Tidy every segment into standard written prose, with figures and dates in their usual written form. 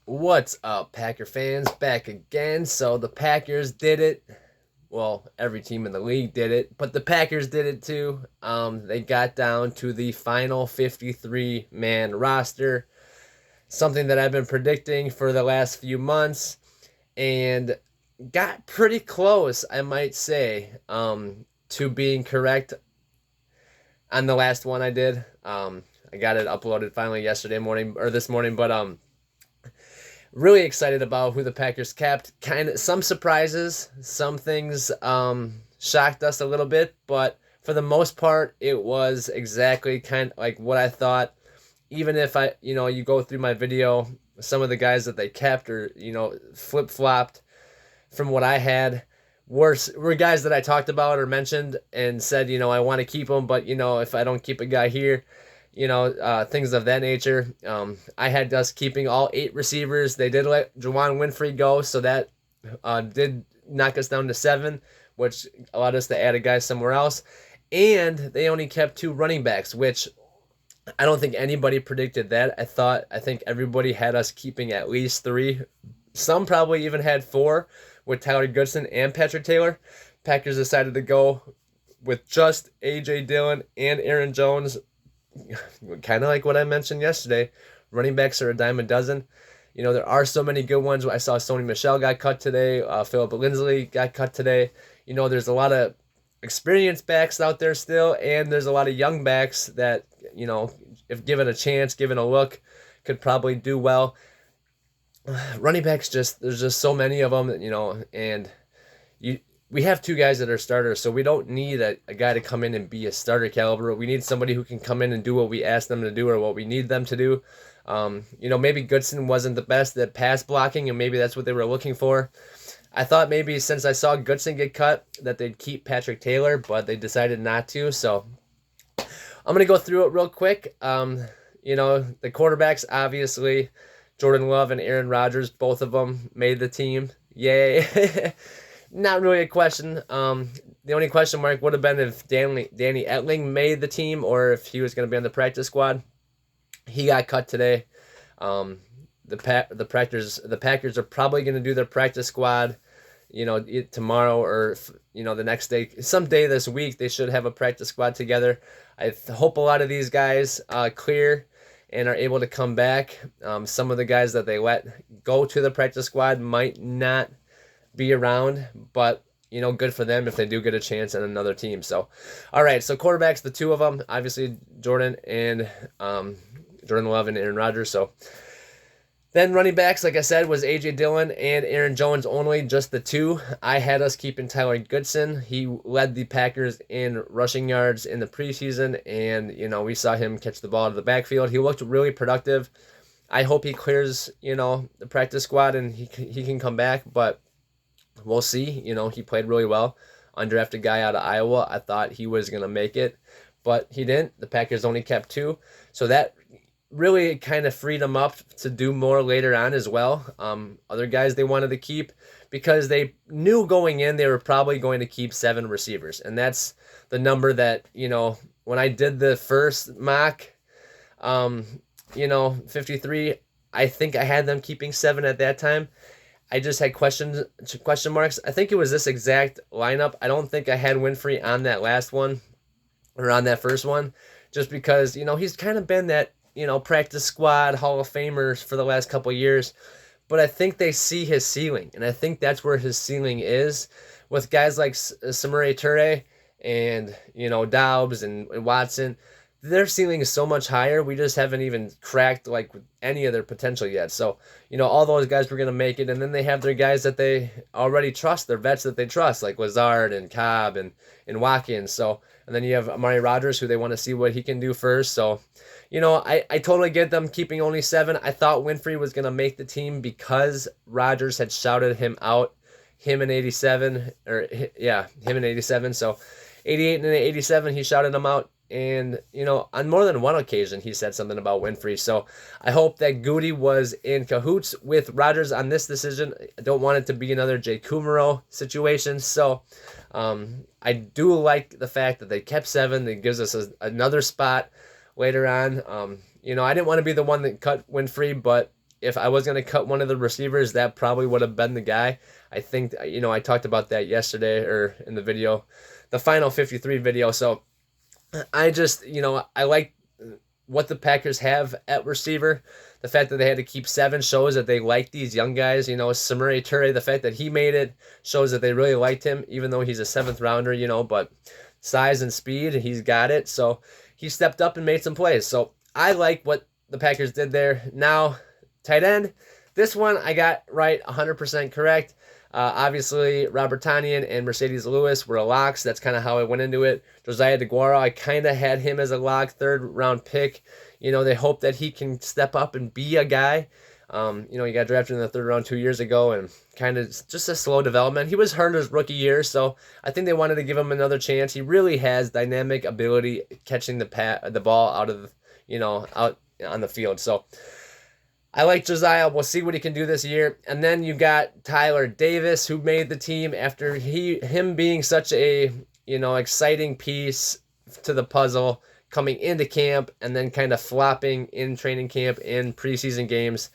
What's up, Packer fans? Back again. So the Packers did it. Well, every team in the league did it, but the Packers did it too. They got down to the final 53-man roster, something that I've been predicting for the last few months, and got pretty close, I might say, to being correct on the last one I did. I got it uploaded finally yesterday morning or this morning, but really excited about who the Packers kept. Kind of some surprises, some things shocked us a little bit, but for the most part, it was exactly kind of like what I thought. Even if you go through my video, some of the guys that they kept or flip flopped from what I had were guys that I talked about or mentioned and said, I want to keep them, but if I don't keep a guy here, things of that nature. I had us keeping all 8 receivers. They did let Juwann Winfree go, so that did knock us down to 7, which allowed us to add a guy somewhere else. And they only kept 2 running backs, which I don't think anybody predicted that. I think everybody had us keeping at least 3. Some probably even had 4 with Tyler Goodson and Patrick Taylor. Packers decided to go with just A.J. Dillon and Aaron Jones. Kind of like what I mentioned yesterday. Running backs are a dime a dozen. There are so many good ones. I saw Sony Michel got cut today. Philip Lindsay got cut today. There's a lot of experienced backs out there still, and there's a lot of young backs that, if given a chance, given a look, could probably do well. Running backs, there's just so many of them, and we have 2 guys that are starters, so we don't need a guy to come in and be a starter caliber. We need somebody who can come in and do what we ask them to do or what we need them to do. Maybe Goodson wasn't the best at pass blocking, and maybe that's what they were looking for. I thought maybe since I saw Goodson get cut that they'd keep Patrick Taylor, but they decided not to. So I'm going to go through it real quick. The quarterbacks, obviously, Jordan Love and Aaron Rodgers, both of them made the team. Yay. Not really a question. The only question mark would have been if Danny Etling made the team or if he was going to be on the practice squad. He got cut today. The Packers are probably going to do their practice squad, tomorrow or the next day, someday this week. They should have a practice squad together. I hope a lot of these guys clear and are able to come back. Some of the guys that they let go to the practice squad might not be around, but good for them if they do get a chance on another team. So, all right, so quarterbacks, the 2 of them, obviously Jordan Love and Aaron Rodgers. So then running backs, like I said, was A.J. Dillon and Aaron Jones only, just the 2. I had us keeping Tyler Goodson. He led the Packers in rushing yards in the preseason, and we saw him catch the ball out of the backfield. He looked really productive. I hope he clears the practice squad and he can come back, but we'll see. He played really well. Undrafted guy out of Iowa. I thought he was going to make it, but he didn't. The Packers only kept 2. So that really kind of freed him up to do more later on as well. Other guys they wanted to keep because they knew going in they were probably going to keep 7 receivers. And that's the number that, when I did the first mock, 53, I think I had them keeping 7 at that time. I just had question marks. I think it was this exact lineup. I don't think I had Winfree on that last one or on that first one, just because, he's kind of been that, practice squad Hall of Famers for the last couple of years. But I think they see his ceiling, and I think that's where his ceiling is with guys like Samori Toure and, Doubs and Watson. Their ceiling is so much higher. We just haven't even cracked like any of their potential yet. So, all those guys were going to make it. And then they have their guys that they already trust, their vets that they trust, like Lazard and Cobb and Watkins. So, and then you have Amari Rodgers, who they want to see what he can do first. So, I totally get them keeping only 7. I thought Winfree was going to make the team because Rodgers had shouted him out, him and 87. So 88 and 87, he shouted him out. And, on more than one occasion, he said something about Winfree. So I hope that Goody was in cahoots with Rodgers on this decision. I don't want it to be another Jay Kumaro situation. So I do like the fact that they kept 7. It gives us another spot later on. I didn't want to be the one that cut Winfree, but if I was going to cut one of the receivers, that probably would have been the guy. I think, I talked about that yesterday or in the video, the final 53 video. So I just, I like what the Packers have at receiver. The fact that they had to keep 7 shows that they like these young guys. Samori Toure, the fact that he made it shows that they really liked him, even though he's a 7th rounder, but size and speed, he's got it. So he stepped up and made some plays. So I like what the Packers did there. Now, tight end, this one I got right 100% correct. Obviously, Robert Tonyan and Mercedes Lewis were locks. That's kind of how I went into it. Josiah DeGuara, I kind of had him as a lock, 3rd round pick. They hope that he can step up and be a guy. He got drafted in the 3rd round 2 years ago and kind of just a slow development. He was hurt his rookie year, so I think they wanted to give him another chance. He really has dynamic ability catching the ball out of, out on the field. So I like Josiah. We'll see what he can do this year. And then you got Tyler Davis, who made the team after him being such a, exciting piece to the puzzle coming into camp and then kind of flopping in training camp in preseason games.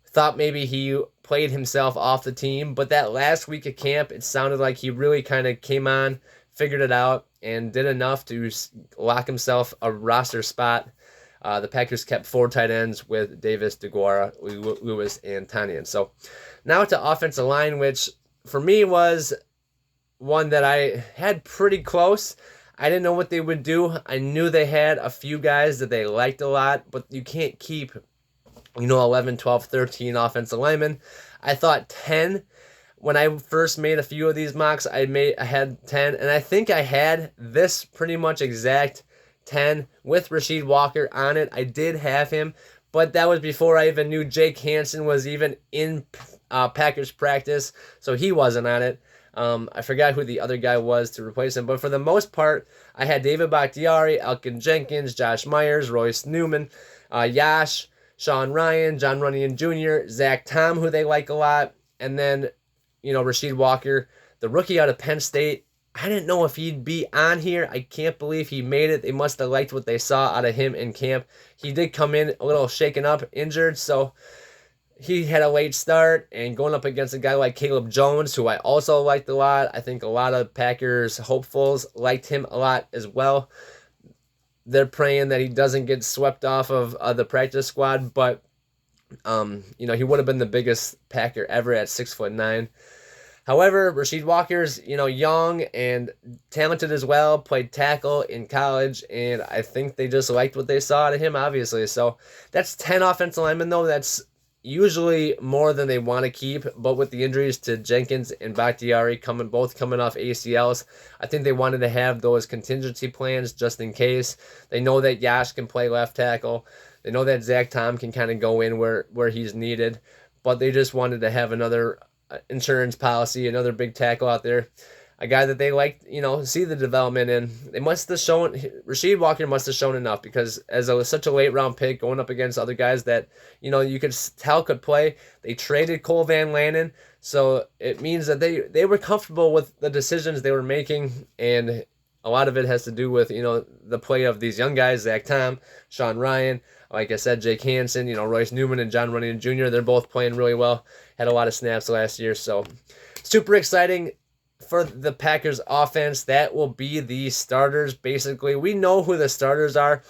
Thought maybe he played himself off the team, but that last week of camp, it sounded like he really kind of came on, figured it out, and did enough to lock himself a roster spot. The Packers kept 4 tight ends with Davis, DeGuara, Lewis, and Tonyan. So now to offensive line, which for me was one that I had pretty close. I didn't know what they would do. I knew they had a few guys that they liked a lot, but you can't keep, 11, 12, 13 offensive linemen. I thought 10. When I first made a few of these mocks, I had 10, and I think I had this pretty much exact 10 with Rasheed Walker on it. I did have him, but that was before I even knew Jake Hansen was even in Packers practice, so he wasn't on it. I forgot who the other guy was to replace him, but for the most part, I had David Bakhtiari, Elgton Jenkins, Josh Myers, Royce Newman, Yash, Sean Ryan, John Runyan Jr., Zach Tom, who they like a lot, and then, Rasheed Walker, the rookie out of Penn State. I didn't know if he'd be on here. I can't believe he made it. They must have liked what they saw out of him in camp. He did come in a little shaken up, injured, so he had a late start, and going up against a guy like Caleb Jones, who I also liked a lot. I think a lot of Packers hopefuls liked him a lot as well. They're praying that he doesn't get swept off of the practice squad, but he would have been the biggest Packer ever at 6'9". However, Rasheed Walker's, young and talented as well, played tackle in college, and I think they just liked what they saw out of him, obviously. So that's 10 offensive linemen, though. That's usually more than they want to keep, but with the injuries to Jenkins and Bakhtiari both coming off ACLs, I think they wanted to have those contingency plans just in case. They know that Yash can play left tackle. They know that Zach Tom can kind of go in where he's needed, but they just wanted to have another insurance policy, another big tackle out there, a guy that they like, see the development in. They must have shown, Rasheed Walker must have shown enough, because as such a late round pick going up against other guys that, you could tell could play. They traded Cole Van Lannon, so it means that they were comfortable with the decisions they were making, and a lot of it has to do with, the play of these young guys, Zach Tom, Sean Ryan, like I said, Jake Hansen, Royce Newman and John Runyan Jr., they're both playing really well, had a lot of snaps last year, so super exciting for the Packers offense. That will be the starters, basically. We know who the starters are.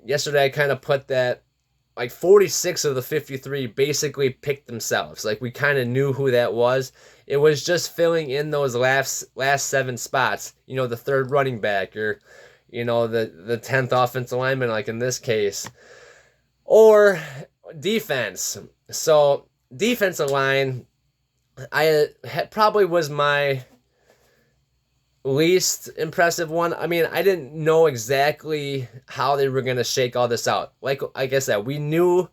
Yesterday I kind of put that, 46 of the 53 basically picked themselves. We kind of knew who that was. It was just filling in those last 7 spots, the third running back, or, the 10th offensive lineman, like in this case, or defense. So defensive line, probably was my least impressive one. I mean, I didn't know exactly how they were going to shake all this out. Like I said, we knew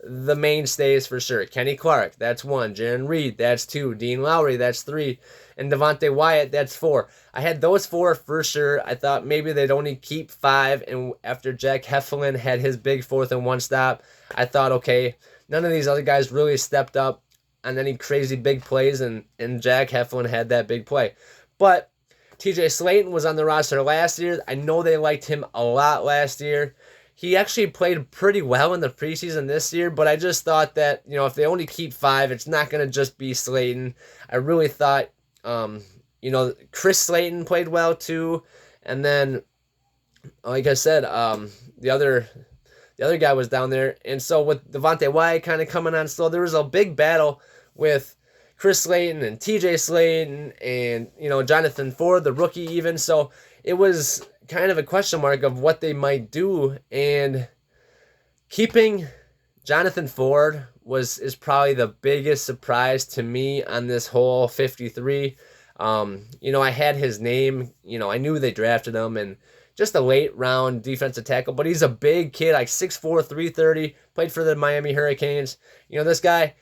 the mainstays for sure. Kenny Clark, that's 1. Jaron Reed, that's 2. Dean Lowry, that's 3. And Devontae Wyatt, that's 4. I had those 4 for sure. I thought maybe they'd only keep 5. And after Jack Heflin had his big 4th and 1 stop, I thought, okay, none of these other guys really stepped up on any crazy big plays, and Jack Heflin had that big play. But TJ Slayton was on the roster last year. I know they liked him a lot last year. he actually played pretty well in the preseason this year, but I just thought that, if they only keep 5, it's not going to just be Slayton. I really thought, Chris Slayton played well too. And then, like I said, the other guy was down there. And so with Devontae Wyatt kind of coming on slow, there was a big battle with Chris Slayton and TJ Slayton and, Jonathan Ford, the rookie even. So it was kind of a question mark of what they might do. And keeping Jonathan Ford is probably the biggest surprise to me on this whole 53. I had his name, I knew they drafted him, and just a late round defensive tackle, but he's a big kid, like 6'4", 330, played for the Miami Hurricanes. This guy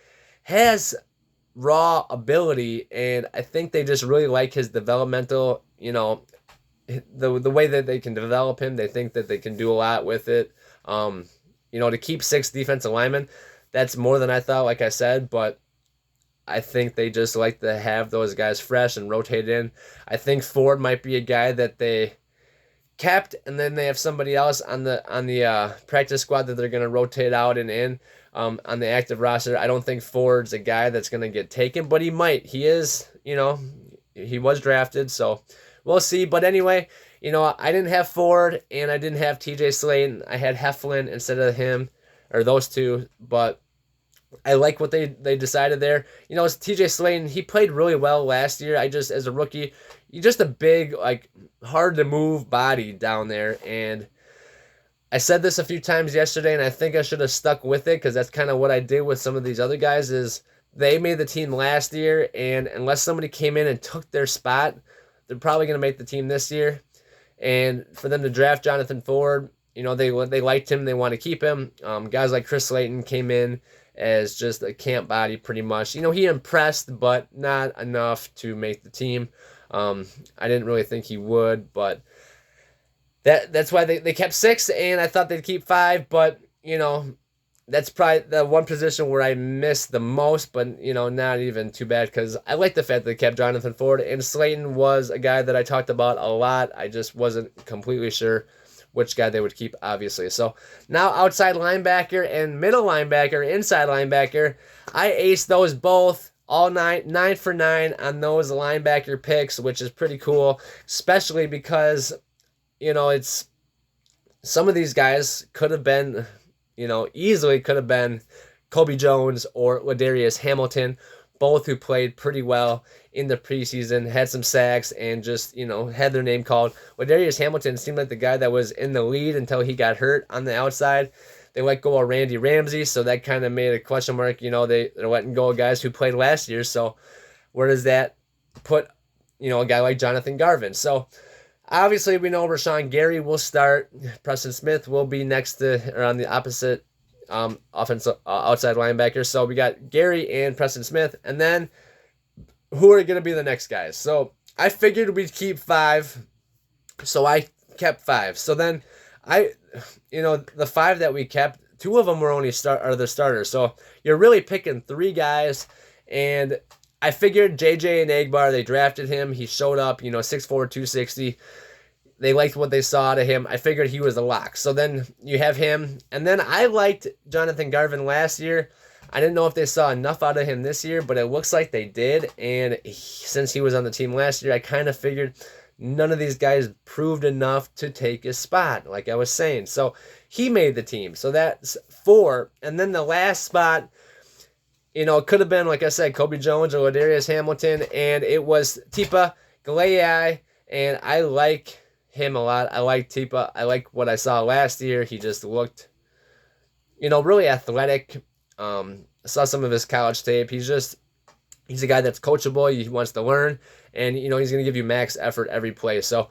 has raw ability, and I think they just really like his developmental, the way that they can develop him. They think that they can do a lot with it. To keep 6 defensive linemen, that's more than I thought, like I said, but I think they just like to have those guys fresh and rotate in. I think Ford might be a guy that they kept, and then they have somebody else on the practice squad that they're going to rotate out and in on the active roster. I don't think Ford's a guy that's going to get taken, but he might. He is, he was drafted, so we'll see. But anyway, I didn't have Ford, and I didn't have TJ Slayton. I had Heflin instead of him, or those two, but I like what they decided there. It's TJ Slayton. He played really well last year. As a rookie, he's just a big, hard to move body down there. And I said this a few times yesterday, and I think I should have stuck with it, because that's kind of what I did with some of these other guys. Is they made the team last year, and unless somebody came in and took their spot, they're probably going to make the team this year. And for them to draft Jonathan Ford, they liked him. They want to keep him. Guys like Chris Slayton came in as just a camp body pretty much. He impressed, but not enough to make the team. I didn't really think he would, but that's why they kept 6, and I thought they'd keep 5, but, that's probably the one position where I missed the most, but, not even too bad, because I like the fact that they kept Jonathan Ford, and Slayton was a guy that I talked about a lot. I just wasn't completely sure which guy they would keep, obviously. So now outside linebacker and middle linebacker, inside linebacker, I aced those both, all 9 for 9 on those linebacker picks, which is pretty cool, especially because, it's some of these guys could have been, easily could have been Kobe Jones or Ladarius Hamilton, both who played pretty well in the preseason, had some sacks, and just, had their name called. Ladarius Hamilton seemed like the guy that was in the lead until he got hurt on the outside. They let go of Randy Ramsey, so that kind of made a question mark. They're letting go of guys who played last year, so where does that put, a guy like Jonathan Garvin? So obviously we know Rashawn Gary will start. Preston Smith will be next to, or on the opposite offensive outside linebacker. So we got Gary and Preston Smith, and then who are going to be the next guys? So I figured we'd keep 5, so I kept 5. So then the 5 that we kept, 2 of them were only the starters. So you're really picking 3 guys, and I figured JJ Enagbare, they drafted him. He showed up, 6'4", 260. They liked what they saw out of him. I figured he was a lock. So then you have him. And then I liked Jonathan Garvin last year. I didn't know if they saw enough out of him this year, but it looks like they did. And since he was on the team last year, I kind of figured none of these guys proved enough to take his spot, like I was saying. So he made the team. So that's 4. And then the last spot, it could have been, like I said, Kobe Jones or Ladarius Hamilton, and it was Tipa Galeai, and I like him a lot. I like Tipa. I like what I saw last year. He just looked, really athletic. I saw some of his college tape. He's a guy that's coachable. He wants to learn, and, he's going to give you max effort every play. So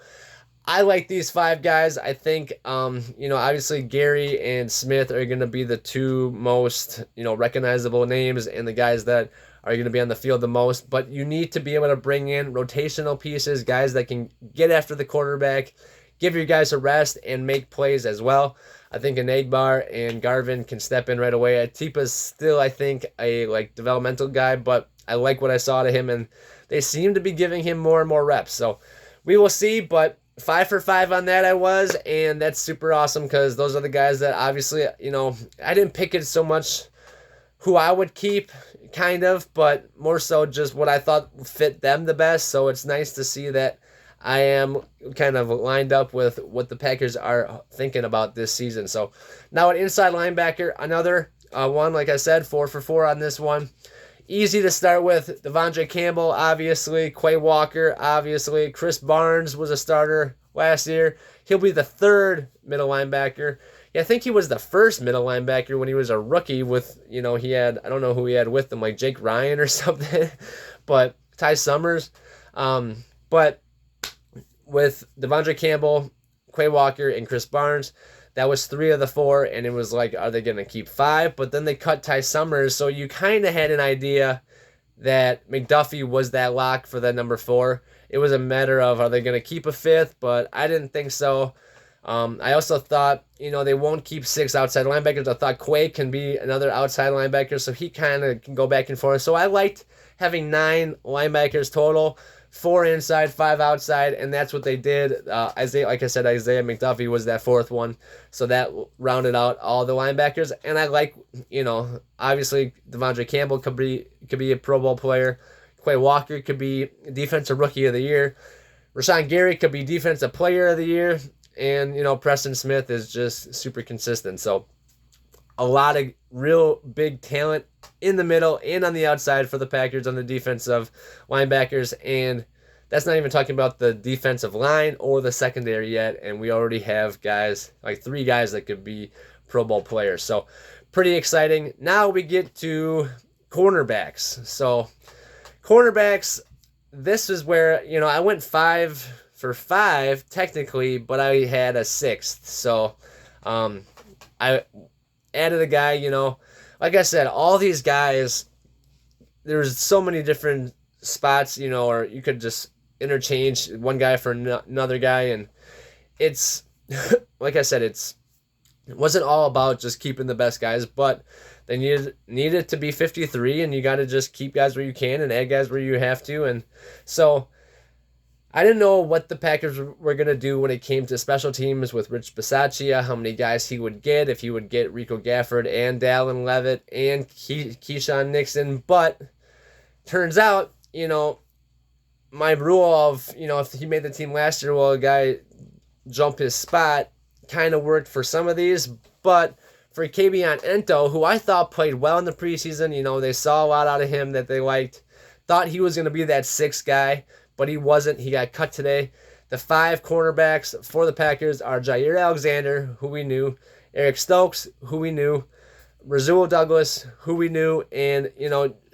I like these 5 guys. I think, obviously Gary and Smith are going to be the 2 most, recognizable names and the guys that are going to be on the field the most. But you need to be able to bring in rotational pieces, guys that can get after the quarterback, give your guys a rest, and make plays as well. I think Enagbare and Garvin can step in right away. Tipa's still, I think, a developmental guy, but I like what I saw to him, and they seem to be giving him more and more reps. So we will see, but 5 for 5 on that I was, and that's super awesome because those are the guys that obviously, I didn't pick it so much who I would keep, kind of, but more so just what I thought fit them the best. So it's nice to see that I am kind of lined up with what the Packers are thinking about this season. So now at inside linebacker, another one, like I said, 4 for 4 on this one. Easy to start with. Devondre Campbell, obviously. Quay Walker, obviously. Chris Barnes was a starter last year. He'll be the third middle linebacker. Yeah, I think he was the first middle linebacker when he was a rookie with, he had, I don't know who he had with him, like Jake Ryan or something. But Ty Summers. But with Devondre Campbell, Quay Walker, and Chris Barnes, that was 3 of the 4, and it was like, are they going to keep 5? But then they cut Ty Summers, so you kind of had an idea that McDuffie was that lock for that number 4. It was a matter of, are they going to keep a 5th? But I didn't think so. I also thought, they won't keep 6 outside linebackers. I thought Quay can be another outside linebacker, so he kind of can go back and forth. So I liked having 9 linebackers total. 4 inside, 5 outside, and that's what they did. Isaiah McDuffie was that 4th one, so that rounded out all the linebackers. And I like, obviously Devondre Campbell could be a Pro Bowl player. Quay Walker could be Defensive Rookie of the Year. Rashawn Gary could be Defensive Player of the Year, and Preston Smith is just super consistent. So a lot of real big talent in the middle and on the outside for the Packers on the defensive linebackers. And that's not even talking about the defensive line or the secondary yet. And we already have guys, like 3 guys that could be Pro Bowl players. So pretty exciting. Now we get to cornerbacks. So cornerbacks, this is where, I went 5 for 5 technically, but I had a 6th. So I added a guy, like I said, all these guys, there's so many different spots, or you could just interchange one guy for another guy. And it's, like I said, it wasn't all about just keeping the best guys, but they needed to be 53, and you got to just keep guys where you can and add guys where you have to. And so I didn't know what the Packers were going to do when it came to special teams with Rich Bisaccia, how many guys he would get, if he would get Rico Gafford and Dallin Leavitt and Keyshawn Nixon. But turns out, my rule of, if he made the team last year, well, a guy jump his spot kind of worked for some of these. But for Kabion Ento, who I thought played well in the preseason, they saw a lot out of him that they liked, thought he was going to be that 6th guy, but he wasn't. He got cut today. The 5 cornerbacks for the Packers are Jair Alexander, who we knew, Eric Stokes, who we knew, Rasul Douglas, who we knew, and,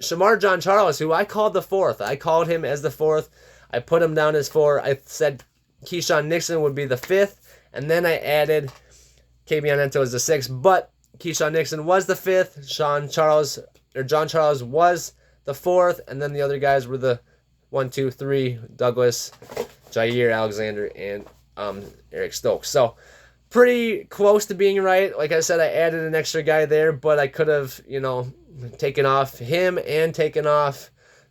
Shamar Jean-Charles, who I called the 4th. I called him as the 4th. I put him down as 4. I said Keyshawn Nixon would be the 5th, and then I added Kabion Ento as the 6th, but Keyshawn Nixon was the 5th. John Charles was the 4th, and then the other guys were the 1, 2, 3, Douglas, Jair Alexander, and Eric Stokes. So pretty close to being right. Like I said, I added an extra guy there, but I could have, taken off him and taken off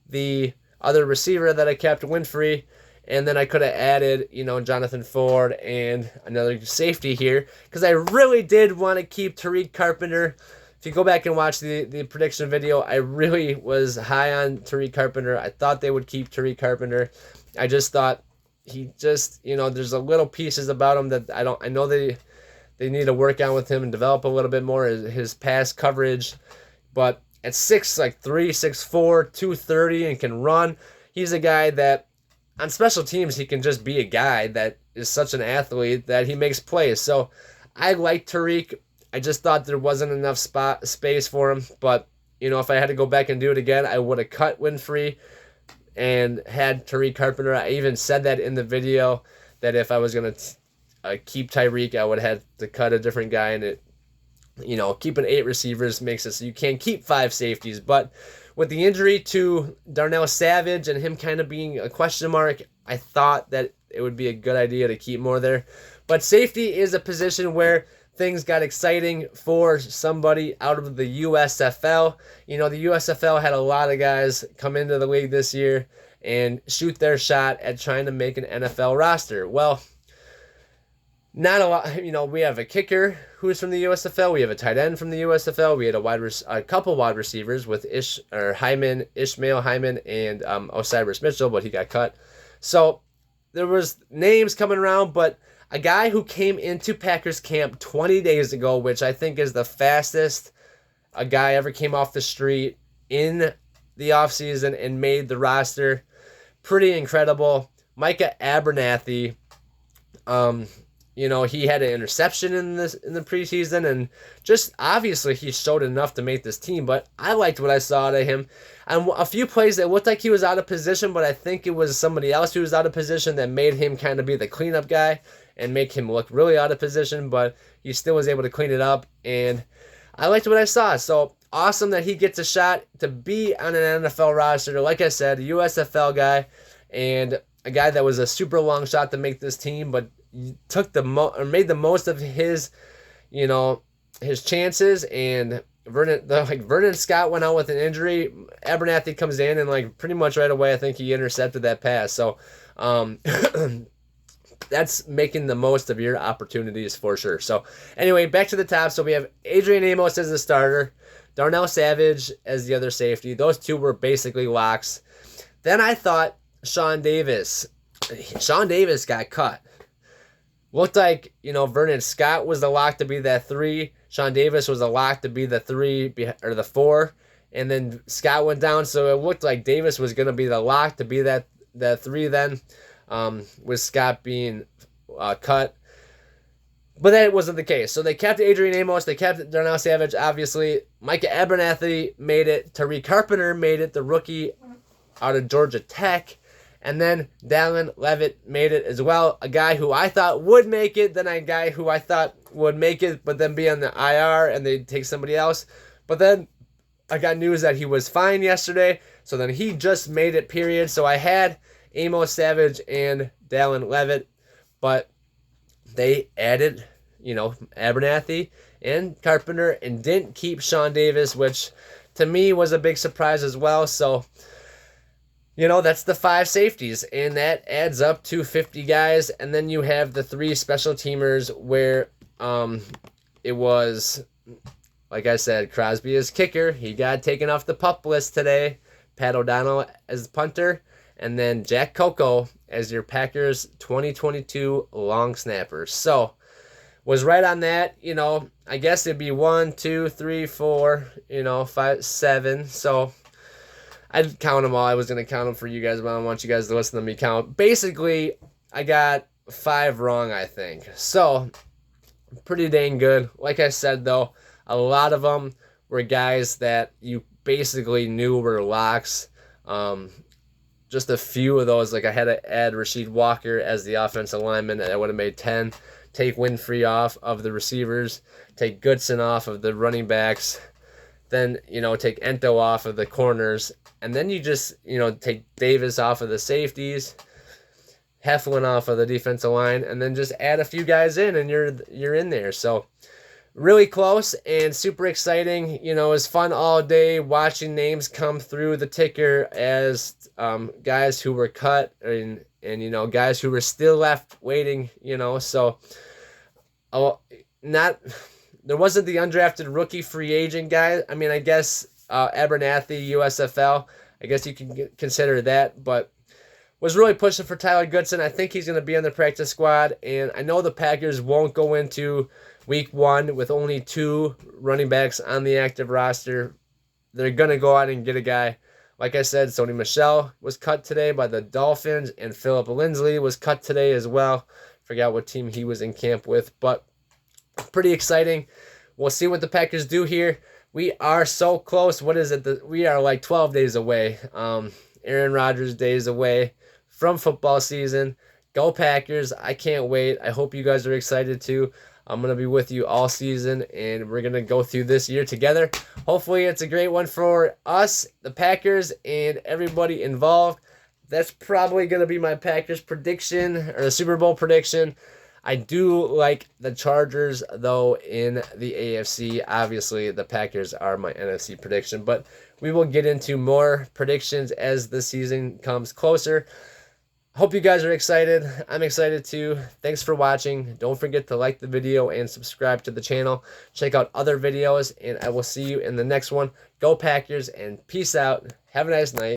the other receiver that I kept, Winfrey, and then I could have added, Jonathan Ford and another safety here, because I really did want to keep Tariq Carpenter. If you go back and watch the prediction video, I really was high on Tariq Carpenter. I thought they would keep Tariq Carpenter. I just thought he just, there's a little pieces about him that I know they need to work on with him and develop a little bit more, his pass coverage. But at 6'3", 6'4", 230, and can run, he's a guy that on special teams, he can just be a guy that is such an athlete that he makes plays. So I like Tariq. I just thought there wasn't enough space for him. But, if I had to go back and do it again, I would have cut Winfrey and had Tariq Carpenter. I even said that in the video, that if I was going to keep Tyreek, I would have to cut a different guy. And it, keeping 8 receivers makes it so you can't keep 5 safeties. But with the injury to Darnell Savage and him kind of being a question mark, I thought that it would be a good idea to keep more there. But safety is a position where things got exciting for somebody out of the USFL. The USFL had a lot of guys come into the league this year and shoot their shot at trying to make an NFL roster. Well, Not a lot. We have a kicker who's from the USFL. We have a tight end from the USFL. We had a couple wide receivers with Ishmael Hyman, and Osiris Mitchell, but he got cut. So there was names coming around, but a guy who came into Packers camp 20 days ago, which I think is the fastest a guy ever came off the street in the offseason and made the roster. Pretty incredible. Micah Abernathy. He had an interception in the preseason, and just obviously he showed enough to make this team. But I liked what I saw out of him. And a few plays that looked like he was out of position, but I think it was somebody else who was out of position that made him kind of be the cleanup guy and make him look really out of position. But he still was able to clean it up, and I liked what I saw. So awesome that he gets a shot to be on an NFL roster. Like I said, a USFL guy and a guy that was a super long shot to make this team, but took made the most of his chances. And Vernon Scott went out with an injury. Abernathy comes in and pretty much right away I think he intercepted that pass. So that's making the most of your opportunities for sure. So anyway, back to the top. So we have Adrian Amos as the starter, Darnell Savage as the other safety. Those two were basically locks. Then I thought Sean Davis got cut. Looked like, Vernon Scott was the lock to be that 3. Sean Davis was the lock to be the 3 or the 4. And then Scott went down, so it looked like Davis was going to be the lock to be that 3 then, with Scott being cut. But that wasn't the case. So they kept Adrian Amos. They kept Darnell Savage, obviously. Micah Abernathy made it. Tariq Carpenter made it, the rookie out of Georgia Tech. And then Dallin Leavitt made it as well. A guy who I thought would make it, then a guy who I thought would make it, but then be on the IR and they'd take somebody else. But then I got news that he was fine yesterday, so then he just made it, period. So I had Amos, Savage, and Dallin Leavitt, but they added, Abernathy and Carpenter and didn't keep Sean Davis, which to me was a big surprise as well. So that's the 5 safeties, and that adds up to 50 guys. And then you have the 3 special teamers where it was, like I said, Crosby as kicker. He got taken off the PUP list today. Pat O'Donnell as punter. And then Jack Coco as your Packers 2022 long snapper. So, was right on that. I guess it'd be 1, 2, 3, 4, 5, 7. So, I'd count them all. I was going to count them for you guys, but I don't want you guys to listen to me count. Basically, I got 5 wrong, I think. So, pretty dang good. Like I said, though, a lot of them were guys that you basically knew were locks. Just a few of those, I had to add Rasheed Walker as the offensive lineman. I would have made 10. Take Winfrey off of the receivers. Take Goodson off of the running backs. Then, take Ento off of the corners. And then you just, take Davis off of the safeties, Heflin off of the defensive line, and then just add a few guys in, and you're in there. So really close and super exciting. It was fun all day watching names come through the ticker as guys who were cut and guys who were still left waiting. So there wasn't the undrafted rookie free agent guy. I mean, I guess Abernathy, USFL, I guess you can consider that, but was really pushing for Tyler Goodson. I think he's going to be on the practice squad, and I know the Packers won't go into week 1 with only 2 running backs on the active roster. They're going to go out and get a guy. Like I said, Sony Michel was cut today by the Dolphins, and Philip Lindsay was cut today as well. Forgot what team he was in camp with, but pretty exciting. We'll see what the Packers do here. We are so close. What is it? We are 12 days away. Aaron Rodgers days away from football season. Go Packers. I can't wait. I hope you guys are excited too. I'm going to be with you all season, and we're going to go through this year together. Hopefully it's a great one for us, the Packers, and everybody involved. That's probably going to be my Packers prediction, or the Super Bowl prediction. I do like the Chargers, though, in the AFC. Obviously, the Packers are my NFC prediction, but we will get into more predictions as the season comes closer. Hope you guys are excited. I'm excited too. Thanks for watching. Don't forget to like the video and subscribe to the channel. Check out other videos, and I will see you in the next one. Go Packers, and peace out. Have a nice night.